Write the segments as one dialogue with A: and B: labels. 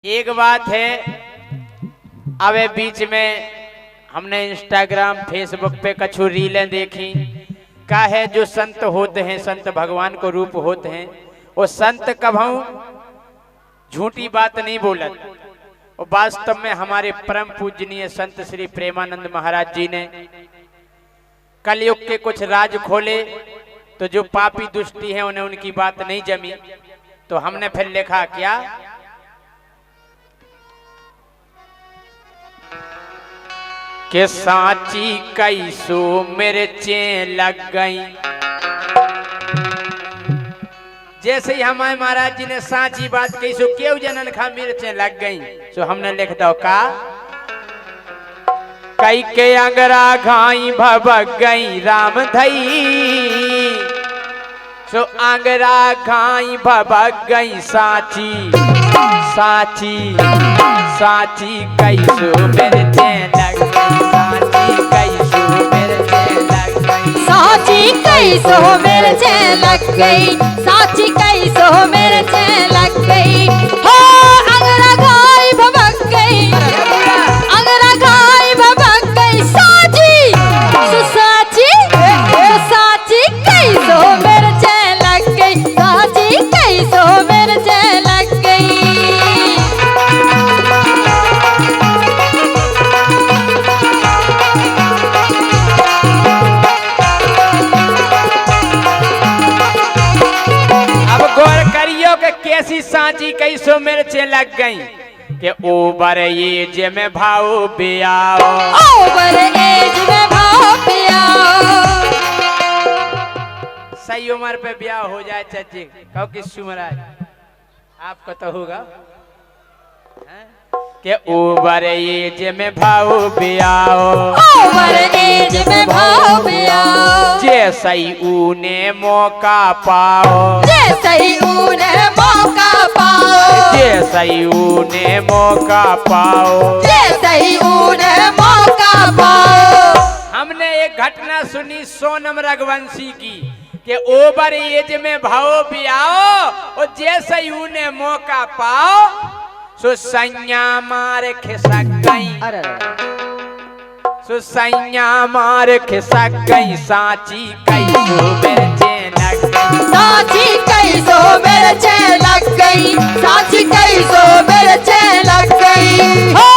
A: एक बात है, अबे बीच में हमने इंस्टाग्राम फेसबुक पे कछु रीलें देखी का है जो संत होते हैं, संत भगवान को रूप होते हैं, वो संत कभू झूठी बात नहीं बोलत। और वास्तव में हमारे परम पूजनीय संत श्री प्रेमानंद महाराज जी ने कलयुग के कुछ राज खोले, तो जो पापी दुष्टी हैं उन्हें उनकी बात नहीं जमी, तो हमने फिर लिखा क्या कि सांची कैसो मिर्चें लग गई। जैसे ही हमारे महाराज जी ने सांची बात कही सो क्यों जनन खा मिर्चें लग गई, सो हमने लिख दो का कई के अंगरा घाई भबक गई राम धई, सो अंगरा घाई भबक गई सांची सांची सांची कैसो मिर्चें लग गई, सांची कैसो मिर्चें लग गई,
B: सांची कैसो मिर्चें लग गई, सांची कैसो मिर्चें लग गई। हो अंगरा घाई भबक गई, अंगरा घाई भबक गई सांची, सांची सांची कैसो मिर्चें लग गई, सांची कैसो मिर्चें लग गई।
A: कैसी सांची कैसो मिर्चें लग गई कि ओवर एज में भाव बियाओ,
B: ओवर एज में भाव बियाओ।
A: सही उम्र पे ब्याह हो जाए चाची, कहो किस्सू महाराज आपको तो होगा कि ओवर एज में भाव बियाओ,
B: ओवर एज में भाव बियाओ।
A: जैसे ही ऊने मौका पाओ,
B: जैसे ही ऊने मौका पाओ,
A: जैसे ही ऊने मौका पाओ,
B: जैसे ही ऊने मौका पाओ।
A: हमने एक घटना सुनी सोनम रघुवंशी की कि ओवर एज में भाव बियाओ और जैसे ही ऊने मौका पाओ सो सैया मार खिसक गई, सो सैया मार खिसक गई, सांची कैसो मिर्चें लग गई,
B: सांची कैसो मिर्चें लग गई, सांची कैसो मिर्चें लग गई। हो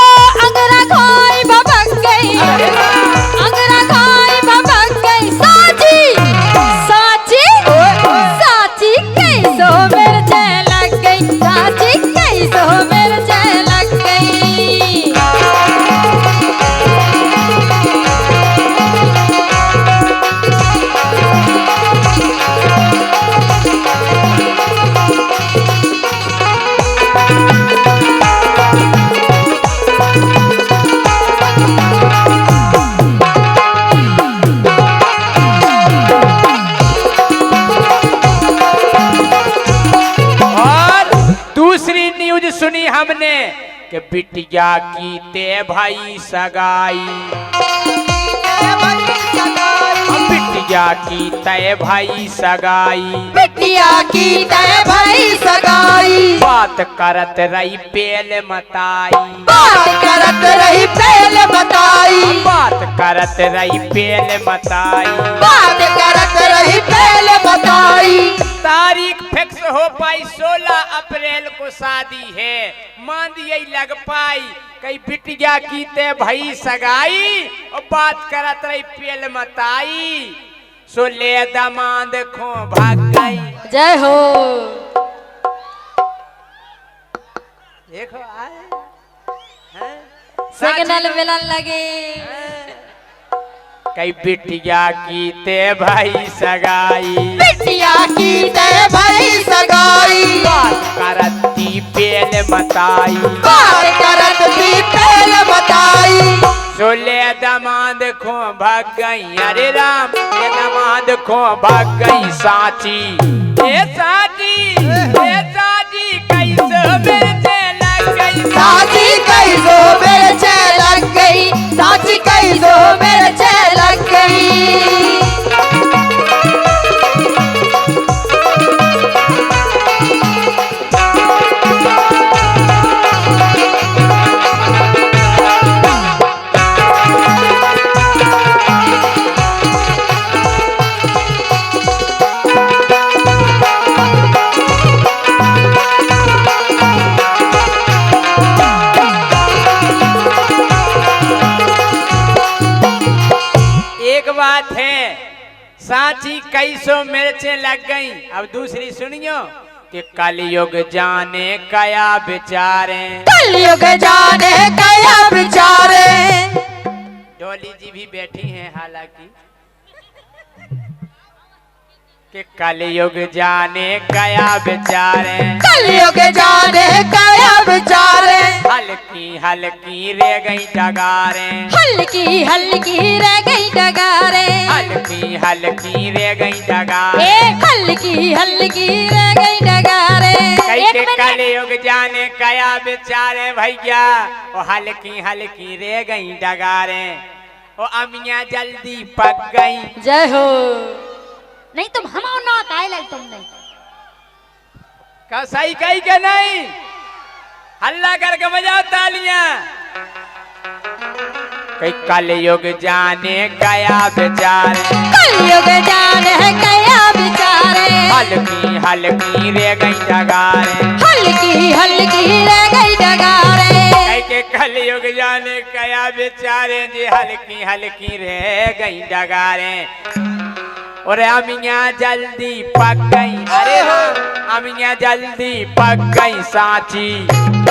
B: अंगरा घाई भबक गई, अंगरा घाई भबक गई सांची, सांची सांची कैसो मिर्चें लग गई, सांची कैसो मिर्चें लग गई।
A: सुनी हमने कि बिटिया की ते भाई सगाई, बिटिया की तय भाई सगाई,
B: बिटिया की तय भाई सगाई।
A: बात करत रही पेल मताई,
B: बात करत रही पेल मताई,
A: बात करत रही पेल मताई,
B: बात करत रही पेल मताई।
A: तारीख फिक्स हो पाई 16 अप्रैल को शादी है, मांदिये लग पाई कई बिटिया की ते भाई सगाई और बात करत रही पेल मताई, सो ले दमाद खो भाग गई।
B: जय हो।
A: देखो आए
B: सिग्नल मिलन लगे,
A: कई बिटिया की ते भाई सगाई,
B: बिटिया की ते भाई सगाई।
A: बात करती पेल मताई,
B: बात करती पेल मताई।
A: सोले दमाद खो भाग गई, अरे राम ये दमाद खो भाग गई सांची, ए सांची कैसो मिर्चें लग गई,
B: सांची कैसो मिर्चें लग गई, सांची कैसो मिर्चें लग गई।
A: साची कैसो मिर्चें लग गई। अब दूसरी सुनियो कि कलयुग जाने कया बेचारे,
B: कलयुग जाने कया बेचारे।
A: डोली जी भी बैठी हैं हालांकि, कि कलयुग जाने कया बेचारे,
B: कलयुग जाने कया बेचारे।
A: हल्की हल्की रह गई डगारे,
B: हल्की हल्की रह गई डगारे,
A: हल्की हल्की रह गई डगारे।
B: हल्की हल्की रह गई डगारे।
A: कई के कलयुग जाने कया बेचारे भैया, ओ हल्की हल्की रह गई डगारे, ओ अमियाँ जल्दी पक गई।
B: जय हो। नहीं तुम हम ना काय लग तुम नहीं
A: का सही कही के नहीं, हल्ला करके बजाओ तालियां। कई कलयुग जाने कया बेचारे,
B: कलयुग जाने कया बेचारे।
A: हल्की हल्की रह गई डगारे,
B: हल्की हल्की रह गई डगारे।
A: कई के कलयुग जाने कया बेचारे जी, हल्की हल्की रह गई डगारे। और अमियाँ जल्दी पक गई, अरे हो अमियाँ जल्दी पक गई। साची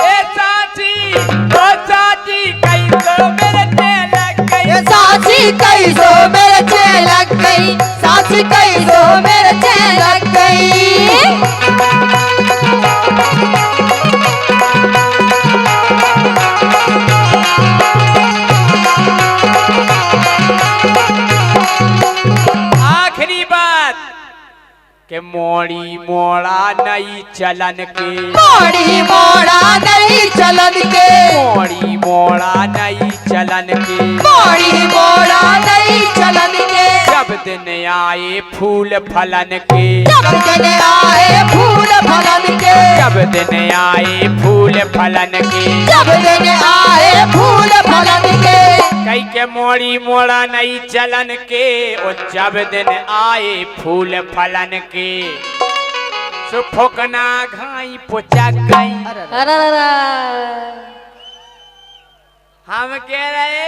A: ए साची, ओ साची कैसो मिर्चे लग गई।
B: साची कैसो मिर्चे लग गई, साची कैसो मिर्चे लग गई।
A: आखिरी बात के मोड़ी मोड़ा नई चलन के,
B: मोड़ी मोड़ा नहीं चलन के,
A: मोड़ी मोड़ा नई चलन के,
B: मोड़ी मोड़ा नहीं चलन के।
A: जब दिन आए फूल फलन के,
B: जब दिन आए फूल फलन के,
A: जब दिन आए फूल फलन के,
B: जब दिन आए फूल फलन के।
A: कई के मोड़ी मोड़ा नई चलन के, और जब दिन आए फूल फलन के, सुफुकना घाई पुचक गई। हम कह रहे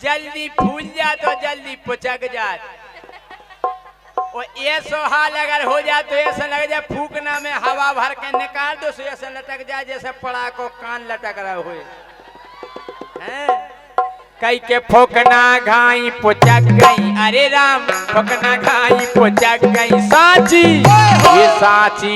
A: जल्दी फूल जा तो जल्दी पुचक जाए, और ऐसो हाल अगर हो जाए तो ऐसा लग जाए फूकना में हवा भर के निकाल दो, सो ऐसा लटक जाए जैसे पड़ा को कान लटक रहा हुए। कई के फूकना घाई पुचक गई, अरे राम फूकना घाई पुचक गई। साची ये साची,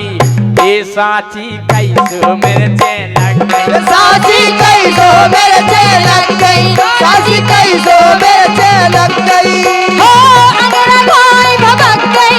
A: ये साची कैसो मिर्चे लग गई।
B: साची कैसो मिर्चे लग गई, साची कैसो मिर्चे लग गई। हो अंगना भाई भबक गई,